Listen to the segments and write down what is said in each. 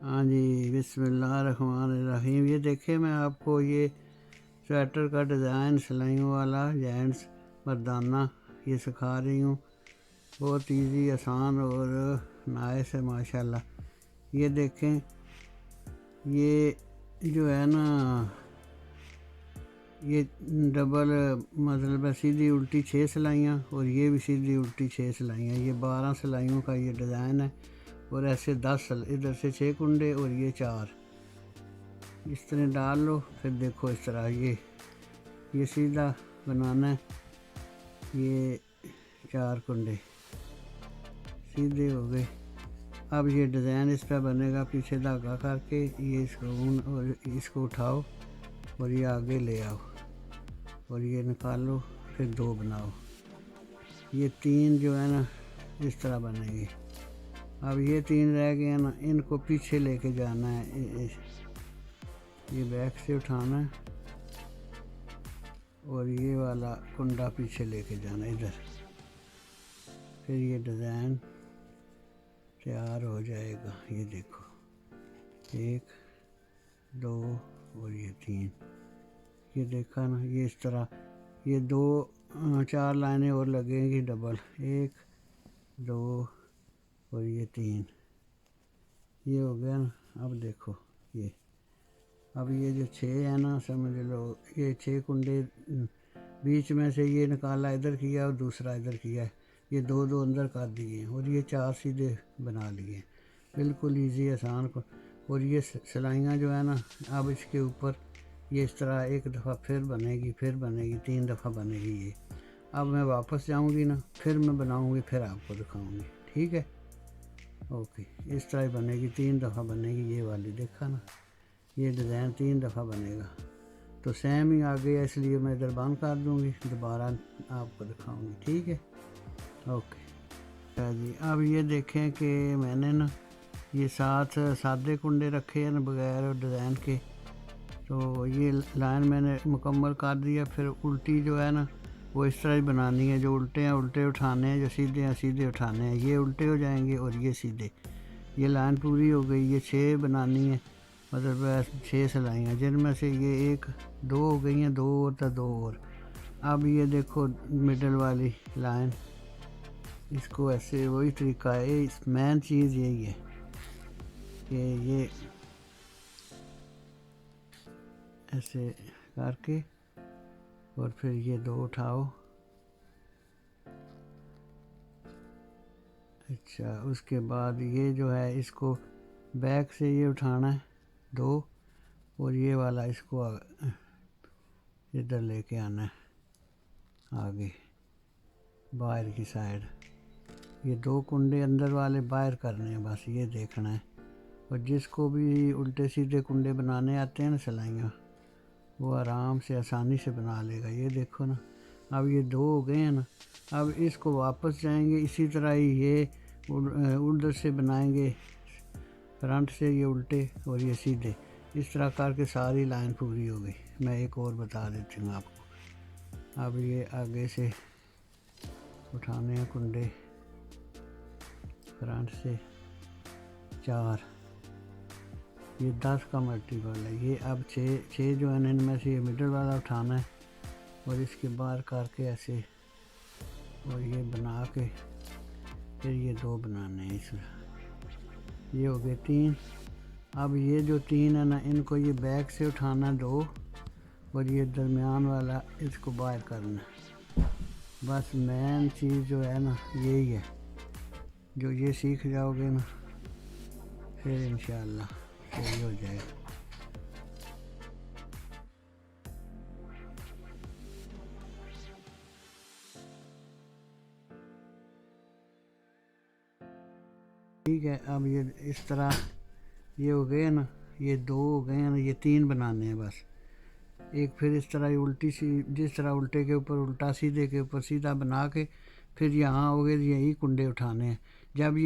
हाँ जी, बिस्मिल्लाहिर्रहमानिर्रहीम। ये देखिए, मैं आपको ये स्वेटर का डिज़ाइन सिलाइयों वाला जेंट्स मर्दाना ये सिखा रही हूँ। बहुत इजी, आसान और नाइस है माशाल्लाह। ये देखें, ये जो है ना, ये डबल मतलब सीधी उल्टी 6 सिलाइयाँ और ये भी सीधी उल्टी 6 सिलाइयाँ। ये 12 सिलाइयों का ये डिज़ाइन है और ऐसे 10 इधर से 6 कुंडे और ये 4 इस तरह डाल लो। फिर देखो इस तरह ये सीधा बनाना है। ये 4 कुंडे सीधे हो गए। अब ये डिज़ाइन इस पर बनेगा, पीछे धागा करके ये इसको और इसको उठाओ और ये आगे ले आओ और ये निकालो, फिर 2 बनाओ। ये 3 जो है ना इस तरह बनेंगे। अब ये 3 रह गए ना, इनको पीछे लेके जाना है। ये बैक से उठाना है और ये वाला कुंडा पीछे लेके जाना इधर। फिर ये डिज़ाइन तैयार हो जाएगा। ये देखो, 1 2 और ये 3। ये देखा ना, ये इस तरह ये 4 लाइनें और लगेंगी डबल। 1 2 और ये 3। ये हो गया ना। अब देखो अब ये जो 6 है ना, समझ लो ये 6 कुंडे बीच में से ये निकाला इधर किया और दूसरा इधर किया है। ये 2 अंदर कर दिए हैं और ये 4 सीधे बना लिए। बिल्कुल इजी, आसान को। और ये सिलाइयाँ जो है ना, अब इसके ऊपर ये इस तरह एक दफ़ा फिर बनेगी, 3 दफ़ा बनेगी ये। अब मैं वापस जाऊंगी ना, फिर मैं बनाऊंगी, फिर आपको दिखाऊंगी। ठीक है, ओके। इस तरह बनेगी, 3 दफ़ा बनेगी ये वाली। देखा ना, ये डिज़ाइन 3 दफ़ा बनेगा। तो सेम ही आ गया, इसलिए मैं इधर बंद कर दूंगी, दोबारा आपको दिखाऊंगी। ठीक है, ओके जी। अब ये देखें कि मैंने ना ये 7 सादे कुंडे रखे हैं ना बगैर डिज़ाइन के। तो ये लाइन मैंने मुकम्मल कर दिया। फिर उल्टी जो है ना वो इस तरह ही बनानी है। जो उल्टे हैं उल्टे उठाने हैं, जो सीधे हैं सीधे उठाने हैं। ये उल्टे हो जाएंगे और ये सीधे। ये लाइन पूरी हो गई। ये 6 बनानी है, मतलब 6 सिलाइयाँ, जिनमें से ये 1 2 हो गई हैं, 2 और तो 2 और। अब ये देखो मिडल वाली लाइन, इसको ऐसे वही तरीका है। इस मेन चीज़ यही है कि ये ऐसे करके और फिर ये 2 उठाओ। अच्छा, उसके बाद ये जो है इसको बैक से ये उठाना है 2 और ये वाला इसको इधर लेके आना है आगे बाहर की साइड। ये 2 कुंडे अंदर वाले बाहर करने हैं, बस ये देखना है। और जिसको भी उल्टे सीधे कुंडे बनाने आते हैं ना सिलाइयाँ, वो आराम से आसानी से बना लेगा। ये देखो ना, अब ये 2 हो गए हैं ना। अब इसको वापस जाएंगे, इसी तरह ही ये उधर से बनाएंगे, फ्रंट से ये उल्टे और ये सीधे। इस तरह करके सारी लाइन पूरी हो गई। मैं एक और बता देती हूँ आपको। अब ये आगे से उठाने हैं कुंडे, फ्रंट से 4। ये 10 का मल्टीपल है ये। अब 6 जो है इनमें से ये मिडल वाला उठाना है और इसके बाहर करके ऐसे और ये बना के फिर ये 2 बनाने हैं इसमें। ये हो गए 3। अब ये जो 3 है ना, इनको ये बैक से उठाना 2 और ये दरमियान वाला इसको बाहर करना। बस मेन चीज़ जो है ना यही है। जो ये सीख जाओगे ना, फिर इंशाअल्लाह सही हो जाएगा। ठीक है, अब ये इस तरह ये हो गए ना, ये 2 हो गए हैं ना, ये 3 बनाने हैं बस। एक फिर इस तरह ही उल्टी सी, जिस तरह उल्टे के ऊपर उल्टा सीधे के ऊपर सीधा बना के फिर यहाँ हो गए, यही कुंडे उठाने हैं। जब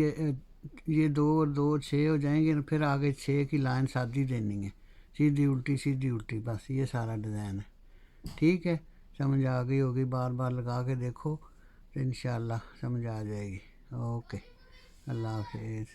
ये 2 और 2 6 हो जाएंगे ना, फिर आगे 6 की लाइन सादी देनी है, सीधी उल्टी, बस ये सारा डिज़ाइन है। ठीक है, समझ आ गई होगी। बार बार लगा के देखो तो इंशाल्लाह समझ आ जाएगी। ओके, अल्लाह हाफिज़।